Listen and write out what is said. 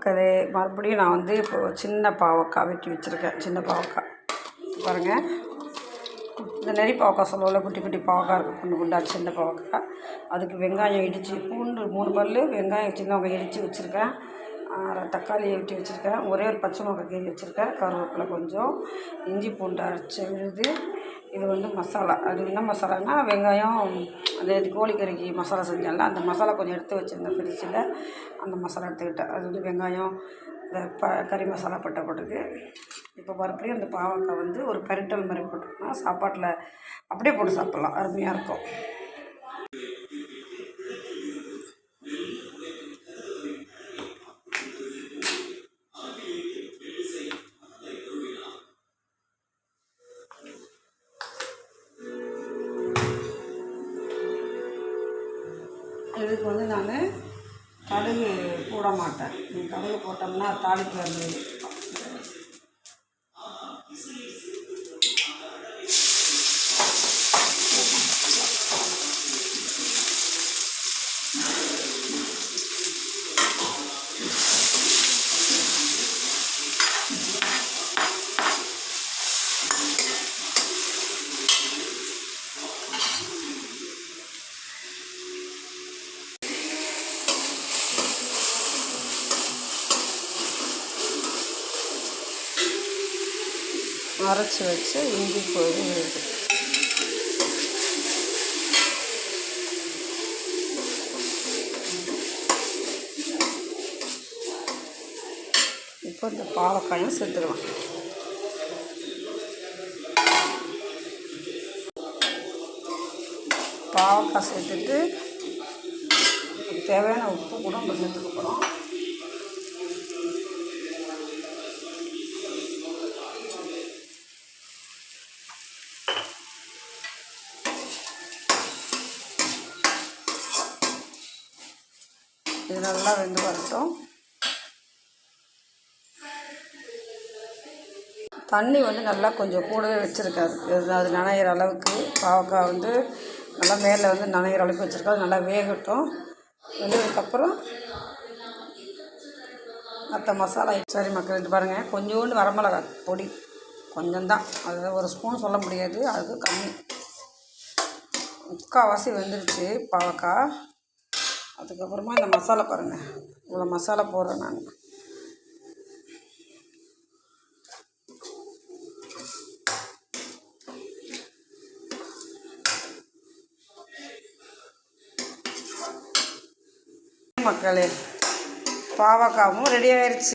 மக்களே, மறுபடியும் நான் வந்து இப்போது சின்ன பாவக்காய் வெட்டி வச்சுருக்கேன். சின்ன பாவக்காய் பாருங்கள். இந்த நெறி பாவக்காய் சொல்லுவோம்ல, குட்டி குட்டி பாவக்காய் இருக்கும், குண்டு குண்டா சின்ன பாவக்காய். அதுக்கு வெங்காயம் இடித்து, பூண்டு 3 பல் வெங்காயம் சின்னவங்க இடித்து வச்சுருக்கேன். தக்காளி வெட்டி வச்சுருக்கேன். ஒரே ஒரு பச்சை மிளகாய் கீறி வச்சுருக்கேன். கருவேப்பிலை கொஞ்சம், இஞ்சி பூண்டு அரைச்சி விழுது. இது வந்து மசாலா. அது என்ன மசாலானா, வெங்காயம் அந்த கோழிக்கறிக்கு மசாலா செஞ்சேன்ல, அந்த மசாலா கொஞ்சம் எடுத்து வச்சுருந்தேன் ஃப்ரிட்ஜில். அந்த மசாலா எடுத்துக்கிட்டேன். அது வந்து வெங்காயம், இந்த கறி மசாலா போட்டதுக்கு. இப்போ மறுபடியும் அந்த பாவக்காய் வந்து ஒரு கரிட்டல் மாதிரி போட்டோம்னா சாப்பாட்டில் அப்படியே போட்டு சாப்பிட்லாம், அருமையாக இருக்கும். இதுக்கு வந்து நான் கடுகு போட மாட்டேன். கடுகு போட்டோம்னா தாளிப்பு வந்து அரைச்சி வச்சு இஞ்சி போய் இப்போ இந்த பாவக்காயும் சேர்த்துக்கலாம். பாவக்காய் சேர்த்துட்டு தேவையான உப்பு கூட நம்ம சேர்த்துக்க போகிறோம். இது நல்லா வெந்து வரட்டும். தண்ணி வந்து நல்லா கொஞ்சம் கூடவே வச்சுருக்காது. அது நனையிற அளவுக்கு பாவக்காய் வந்து நல்லா மேலே வந்து நனையிற அளவுக்கு வச்சுருக்கோம். நல்லா வேகட்டும். வெந்ததுக்கப்புறம் மற்ற மசாலா. சரி மக்கள், இது பாருங்கள், கொஞ்சோண்டு வரமிளகாய் பொடி கொஞ்சம்தான். அது ஒரு ஸ்பூன் சொல்ல முடியாது, அது கம்மி. முக்கால்வாசி வெந்துருச்சு பாவக்காய். அதுக்கப்புறமா இந்த மசாலா பாருங்கள், இவ்வளோ மசாலா போடுறேன் நான். மக்களே, பாவக்காவும் ரெடி ஆயிடுச்சு.